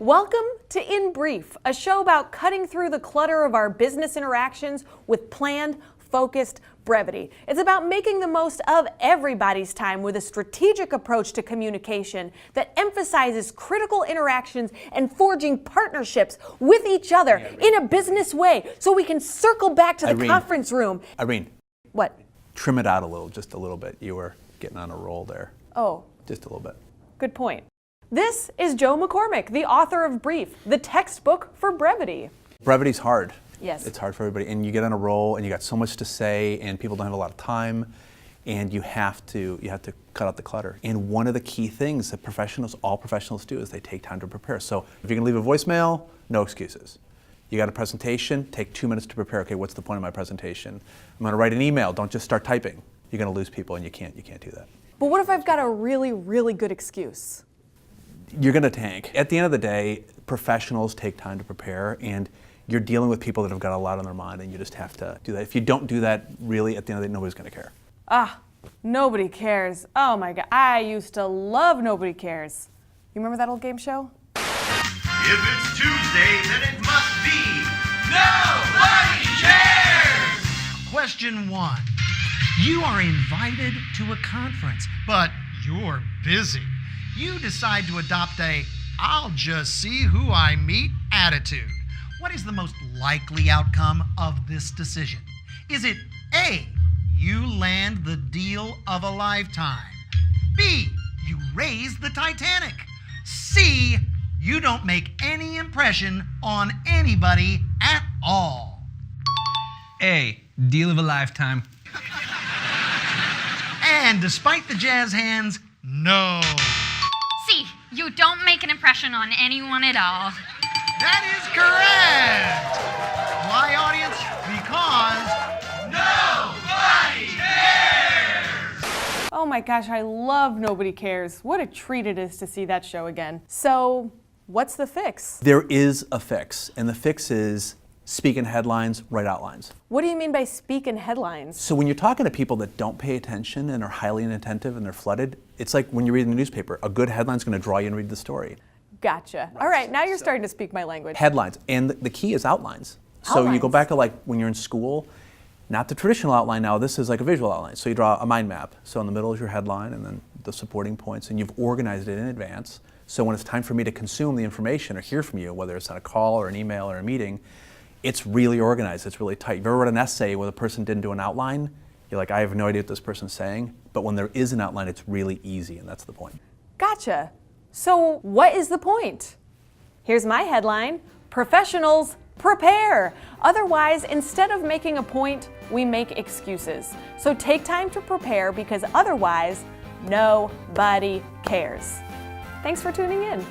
Welcome to In Brief, a show about cutting through the clutter of our business interactions with planned, focused brevity. It's about making the most of everybody's time with a strategic approach to communication that emphasizes critical interactions and forging partnerships with each other in a business way so we can circle back to the conference room. Irene. What? Trim it out just a little bit. You were getting on a roll there. Oh. Just a little bit. Good point. This is Joe McCormick, the author of Brief, the textbook for brevity. Brevity's hard. Yes. It's hard for everybody. And you get on a roll and you got so much to say and people don't have a lot of time and you have to cut out the clutter. And one of the key things that all professionals do is they take time to prepare. So if you're gonna leave a voicemail, no excuses. You got a presentation, take 2 minutes to prepare. Okay, what's the point of my presentation? I'm gonna write an email, don't just start typing. You're gonna lose people and you can't do that. But what if I've got a really, really good excuse? You're going to tank. At the end of the day, professionals take time to prepare, and you're dealing with people that have got a lot on their mind, and you just have to do that. If you don't do that, really, at the end of the day, nobody's going to care. Nobody cares. Oh my God, I used to love Nobody Cares. You remember that old game show? If it's Tuesday, then it must be Nobody Cares! Question 1. You are invited to a conference, but you're busy. You decide to adopt a "I'll just see who I meet" attitude. What is the most likely outcome of this decision? Is it A, you land the deal of a lifetime? B, you raise the Titanic? C, you don't make any impression on anybody at all? A, deal of a lifetime. And despite the jazz hands, no. C, you don't make an impression on anyone at all. That is correct! Why, audience? Because nobody cares! Oh my gosh, I love Nobody Cares. What a treat it is to see that show again. So, what's the fix? There is a fix, and the fix is speak in headlines, write outlines. What do you mean by speak in headlines? So when you're talking to people that don't pay attention and are highly inattentive and they're flooded, it's like when you're reading the newspaper. A good headline's going to draw you and read the story. Gotcha. All right, now you're starting to speak my language. Headlines, and the key is outlines. So you go back to like when you're in school, not the traditional outline now, this is like a visual outline. So you draw a mind map. So in the middle is your headline and then the supporting points, and you've organized it in advance. So when it's time for me to consume the information or hear from you, whether it's on a call or an email or a meeting, it's really organized, it's really tight. You've ever read an essay where the person didn't do an outline? You're like, I have no idea what this person's saying. But when there is an outline, it's really easy, and that's the point. Gotcha. So what is the point? Here's my headline: professionals prepare. Otherwise, instead of making a point, we make excuses. So take time to prepare, because otherwise, nobody cares. Thanks for tuning in.